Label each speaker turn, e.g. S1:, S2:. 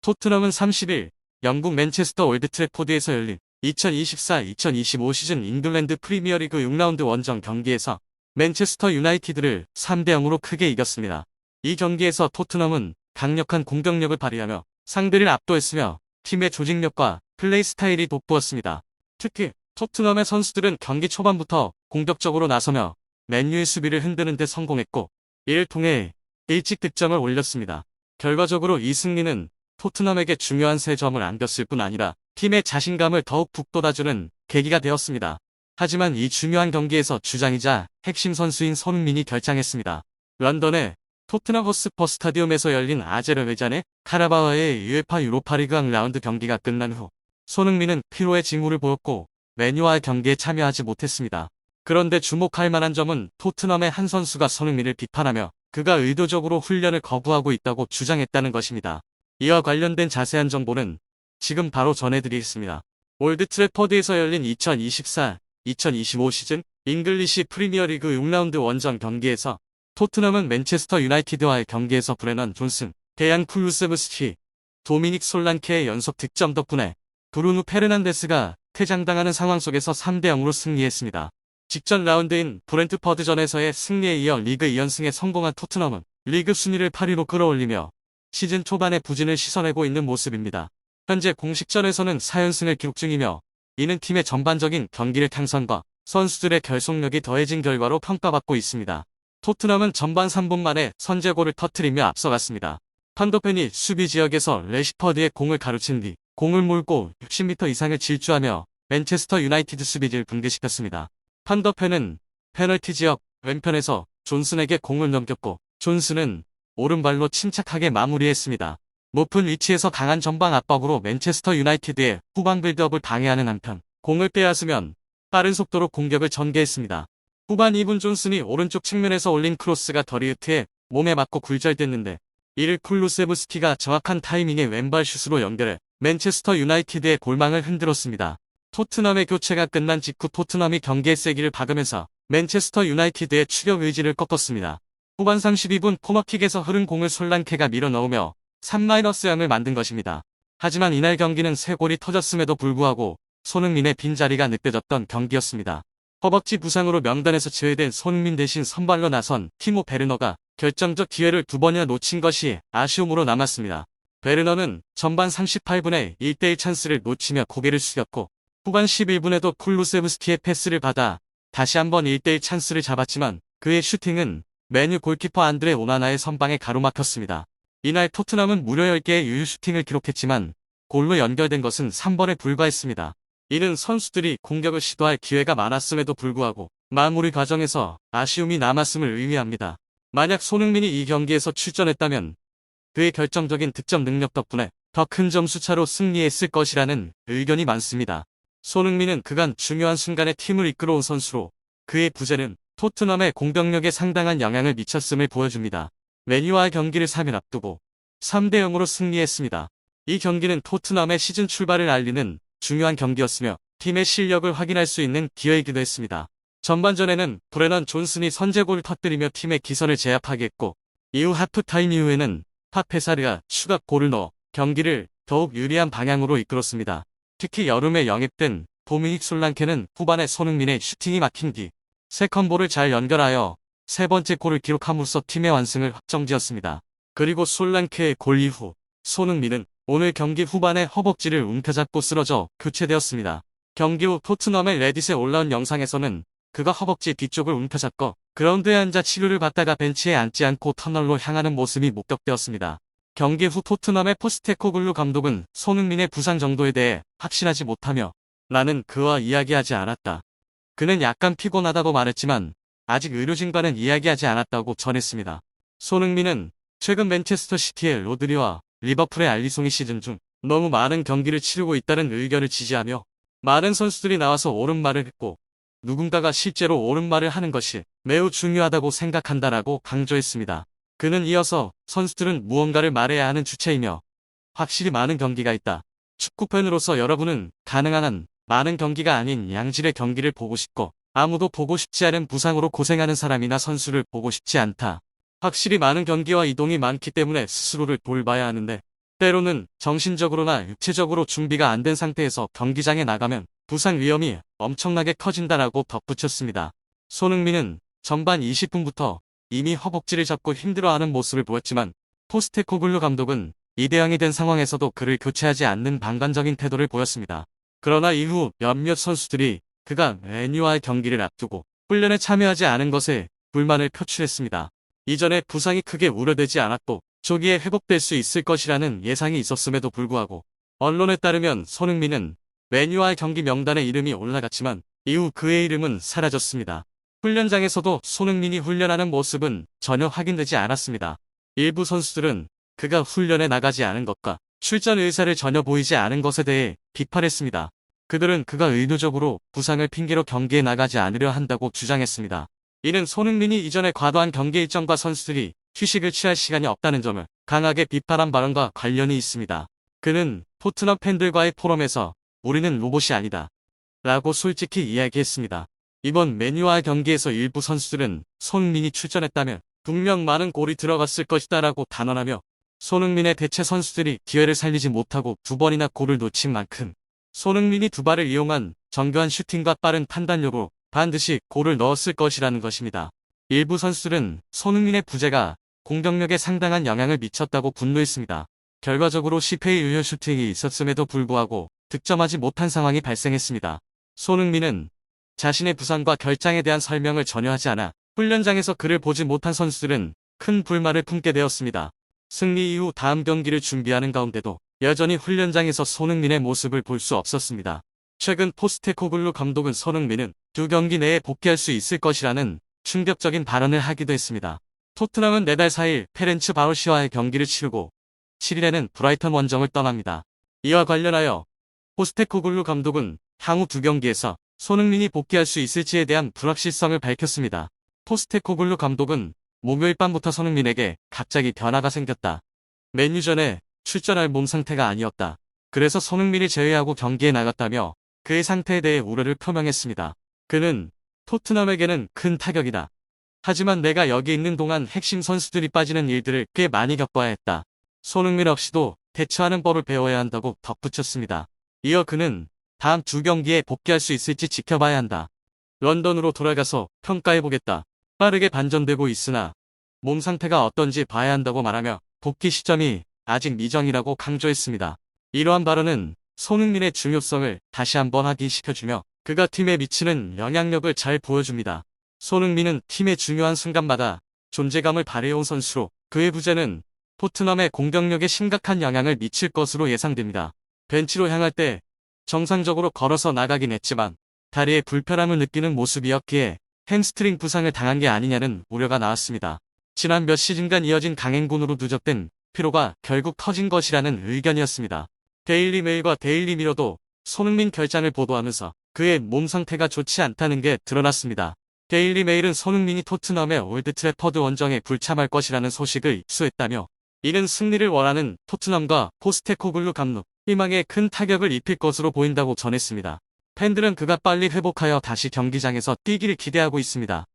S1: 토트넘은 30일 영국 맨체스터 올드 트래포드에서 열린 2024-2025 시즌 잉글랜드 프리미어리그 6라운드 원정 경기에서 맨체스터 유나이티드를 3대0으로 크게 이겼습니다. 이 경기에서 토트넘은 강력한 공격력을 발휘하며 상대를 압도했으며 팀의 조직력과 플레이 스타일이 돋보였습니다. 특히 토트넘의 선수들은 경기 초반부터 공격적으로 나서며 맨유의 수비를 흔드는 데 성공했고, 이를 통해 일찍 득점을 올렸습니다. 결과적으로 이 승리는 토트넘에게 중요한 3점을 안겼을 뿐 아니라 팀의 자신감을 더욱 북돋아주는 계기가 되었습니다. 하지만 이 중요한 경기에서 주장이자 핵심 선수인 손흥민이 결장했습니다. 런던의 토트넘 호스퍼 스타디움에서 열린 아제르바이잔의 카라바오의 UEFA 유로파리그 라운드 경기가 끝난 후 손흥민은 피로의 징후를 보였고 맨유와의 경기에 참여하지 못했습니다. 그런데 주목할 만한 점은 토트넘의 한 선수가 손흥민을 비판하며 그가 의도적으로 훈련을 거부하고 있다고 주장했다는 것입니다. 이와 관련된 자세한 정보는 지금 바로 전해드리겠습니다. 올드 트래퍼드에서 열린 2024-2025 시즌 잉글리시 프리미어리그 6라운드 원정 경기에서 토트넘은 맨체스터 유나이티드와의 경기에서 브레넌 존슨, 데얀 쿨루세브스키, 도미닉 솔란케의 연속 득점 덕분에 브루누 페르난데스가 퇴장당하는 상황 속에서 3대0으로 승리했습니다. 직전 라운드인 브렌트퍼드전에서의 승리에 이어 리그 2연승에 성공한 토트넘은 리그 순위를 8위로 끌어올리며 시즌 초반에 부진을 씻어내고 있는 모습입니다. 현재 공식전에서는 4연승을 기록 중이며 이는 팀의 전반적인 경기력 향상과 선수들의 결속력이 더해진 결과로 평가받고 있습니다. 토트넘은 전반 3분 만에 선제골을 터뜨리며 앞서갔습니다. 판더펜이 수비 지역에서 레시퍼드의 공을 가로챈 뒤 공을 몰고 60m 이상을 질주하며 맨체스터 유나이티드 수비진을 붕괴시켰습니다. 판더펜은 페널티 지역 왼편에서 존슨에게 공을 넘겼고 존슨은 오른발로 침착하게 마무리했습니다. 높은 위치에서 강한 전방 압박으로 맨체스터 유나이티드의 후방 빌드업을 방해하는 한편 공을 빼앗으면 빠른 속도로 공격을 전개했습니다. 후반 2분 존슨이 오른쪽 측면에서 올린 크로스가 더리우트의 몸에 맞고 굴절됐는데 이를 쿨루세브스키가 정확한 타이밍의 왼발 슛으로 연결해 맨체스터 유나이티드의 골망을 흔들었습니다. 토트넘의 교체가 끝난 직후 토트넘이 경기의 세기를 박으면서 맨체스터 유나이티드의 추격 의지를 꺾었습니다. 후반 32분 코너킥에서 흐른 공을 솔란케가 밀어넣으며 3-0을 만든 것입니다. 하지만 이날 경기는 3골이 터졌음에도 불구하고 손흥민의 빈자리가 느껴졌던 경기였습니다. 허벅지 부상으로 명단에서 제외된 손흥민 대신 선발로 나선 티모 베르너가 결정적 기회를 2번이나 놓친 것이 아쉬움으로 남았습니다. 베르너는 전반 38분에 1대1 찬스를 놓치며 고개를 숙였고 후반 11분에도 쿨루세브스키의 패스를 받아 다시 한번 1대1 찬스를 잡았지만 그의 슈팅은 맨유 골키퍼 안드레 오나나의 선방에 가로막혔습니다. 이날 토트넘은 무려 10개의 유효 슈팅을 기록했지만 골로 연결된 것은 3번에 불과했습니다. 이는 선수들이 공격을 시도할 기회가 많았음에도 불구하고 마무리 과정에서 아쉬움이 남았음을 의미합니다. 만약 손흥민이 이 경기에서 출전했다면 그의 결정적인 득점 능력 덕분에 더 큰 점수차로 승리했을 것이라는 의견이 많습니다. 손흥민은 그간 중요한 순간에 팀을 이끌어온 선수로 그의 부재는 토트넘의 공격력에 상당한 영향을 미쳤음을 보여줍니다. 맨유와의 경기를 3일 앞두고 3대0으로 승리했습니다. 이 경기는 토트넘의 시즌 출발을 알리는 중요한 경기였으며 팀의 실력을 확인할 수 있는 기회이기도 했습니다. 전반전에는 브레넌 존슨이 선제골을 터뜨리며 팀의 기선을 제압하게 했고 이후 하프타임 이후에는 파페사르가 추가골을 넣어 경기를 더욱 유리한 방향으로 이끌었습니다. 특히 여름에 영입된 도미닉 솔란케는 후반에 손흥민의 슈팅이 막힌 뒤 세컨볼을 잘 연결하여 3번째 골을 기록함으로써 팀의 완승을 확정지었습니다. 그리고 솔란케의 골 이후 손흥민은 오늘 경기 후반에 허벅지를 움켜잡고 쓰러져 교체되었습니다. 경기 후 토트넘의 레딧에 올라온 영상에서는 그가 허벅지 뒤쪽을 움켜잡고 그라운드에 앉아 치료를 받다가 벤치에 앉지 않고 터널로 향하는 모습이 목격되었습니다. 경기 후 토트넘의 포스테코글루 감독은 손흥민의 부상 정도에 대해 확신하지 못하며 나는 그와 이야기하지 않았다. 그는 약간 피곤하다고 말했지만 아직 의료진과는 이야기하지 않았다고 전했습니다. 손흥민은 최근 맨체스터 시티의 로드리와 리버풀의 알리송이 시즌 중 너무 많은 경기를 치르고 있다는 의견을 지지하며 많은 선수들이 나와서 옳은 말을 했고 누군가가 실제로 옳은 말을 하는 것이 매우 중요하다고 생각한다라고 강조했습니다. 그는 이어서 선수들은 무언가를 말해야 하는 주체이며 확실히 많은 경기가 있다. 축구팬으로서 여러분은 가능한 한 많은 경기가 아닌 양질의 경기를 보고 싶고 아무도 보고 싶지 않은 부상으로 고생하는 사람이나 선수를 보고 싶지 않다. 확실히 많은 경기와 이동이 많기 때문에 스스로를 돌봐야 하는데 때로는 정신적으로나 육체적으로 준비가 안 된 상태에서 경기장에 나가면 부상 위험이 엄청나게 커진다라고 덧붙였습니다. 손흥민은 전반 20분부터 이미 허벅지를 잡고 힘들어하는 모습을 보였지만 포스테코글루 감독은 2대0이 된 상황에서도 그를 교체하지 않는 방관적인 태도를 보였습니다. 그러나 이후 몇몇 선수들이 그가 맨유와의 경기를 앞두고 훈련에 참여하지 않은 것에 불만을 표출했습니다. 이전에 부상이 크게 우려되지 않았고 조기에 회복될 수 있을 것이라는 예상이 있었음에도 불구하고 언론에 따르면 손흥민은 맨유와의 경기 명단에 이름이 올라갔지만 이후 그의 이름은 사라졌습니다. 훈련장에서도 손흥민이 훈련하는 모습은 전혀 확인되지 않았습니다. 일부 선수들은 그가 훈련에 나가지 않은 것과 출전 의사를 전혀 보이지 않은 것에 대해 비판했습니다. 그들은 그가 의도적으로 부상을 핑계로 경기에 나가지 않으려 한다고 주장했습니다. 이는 손흥민이 이전에 과도한 경기 일정과 선수들이 휴식을 취할 시간이 없다는 점을 강하게 비판한 발언과 관련이 있습니다. 그는 토트넘 팬들과의 포럼에서 우리는 로봇이 아니다 라고 솔직히 이야기했습니다. 이번 맨유와의 경기에서 일부 선수들은 손흥민이 출전했다면 분명 많은 골이 들어갔을 것이다 라고 단언하며 손흥민의 대체 선수들이 기회를 살리지 못하고 2번이나 골을 놓친 만큼 손흥민이 2발을 이용한 정교한 슈팅과 빠른 판단력으로 반드시 골을 넣었을 것이라는 것입니다. 일부 선수들은 손흥민의 부재가 공격력에 상당한 영향을 미쳤다고 분노했습니다. 결과적으로 10회의 유효 슈팅이 있었음에도 불구하고 득점하지 못한 상황이 발생했습니다. 손흥민은 자신의 부상과 결장에 대한 설명을 전혀 하지 않아 훈련장에서 그를 보지 못한 선수들은 큰 불만을 품게 되었습니다. 승리 이후 다음 경기를 준비하는 가운데도 여전히 훈련장에서 손흥민의 모습을 볼 수 없었습니다. 최근 포스테코글루 감독은 손흥민은 2경기 내에 복귀할 수 있을 것이라는 충격적인 발언을 하기도 했습니다. 토트넘은 내달 4일 페렌츠 바로시와의 경기를 치르고 7일에는 브라이턴 원정을 떠납니다. 이와 관련하여 포스테코글루 감독은 향후 2경기에서 손흥민이 복귀할 수 있을지에 대한 불확실성을 밝혔습니다. 포스테코글루 감독은 목요일 밤부터 손흥민에게 갑자기 변화가 생겼다. 맨유전에 출전할 몸 상태가 아니었다. 그래서 손흥민을 제외하고 경기에 나갔다며 그의 상태에 대해 우려를 표명했습니다. 그는 토트넘에게는 큰 타격이다. 하지만 내가 여기 있는 동안 핵심 선수들이 빠지는 일들을 꽤 많이 겪어야 했다. 손흥민 없이도 대처하는 법을 배워야 한다고 덧붙였습니다. 이어 그는 다음 2경기에 복귀할 수 있을지 지켜봐야 한다. 런던으로 돌아가서 평가해보겠다. 빠르게 반전되고 있으나 몸 상태가 어떤지 봐야 한다고 말하며 복귀 시점이 아직 미정이라고 강조했습니다. 이러한 발언은 손흥민의 중요성을 다시 한번 확인시켜주며 그가 팀에 미치는 영향력을 잘 보여줍니다. 손흥민은 팀의 중요한 순간마다 존재감을 발휘해온 선수로 그의 부재는 토트넘의 공격력에 심각한 영향을 미칠 것으로 예상됩니다. 벤치로 향할 때 정상적으로 걸어서 나가긴 했지만 다리에 불편함을 느끼는 모습이었기에 햄스트링 부상을 당한 게 아니냐는 우려가 나왔습니다. 지난 몇 시즌간 이어진 강행군으로 누적된 피로가 결국 터진 것이라는 의견이었습니다. 데일리 메일과 데일리 미러도 손흥민 결장을 보도하면서 그의 몸 상태가 좋지 않다는 게 드러났습니다. 데일리 메일은 손흥민이 토트넘의 올드 트래퍼드 원정에 불참할 것이라는 소식을 입수했다며 이는 승리를 원하는 토트넘과 포스테코글루 감독 희망에 큰 타격을 입힐 것으로 보인다고 전했습니다. 팬들은 그가 빨리 회복하여 다시 경기장에서 뛰기를 기대하고 있습니다.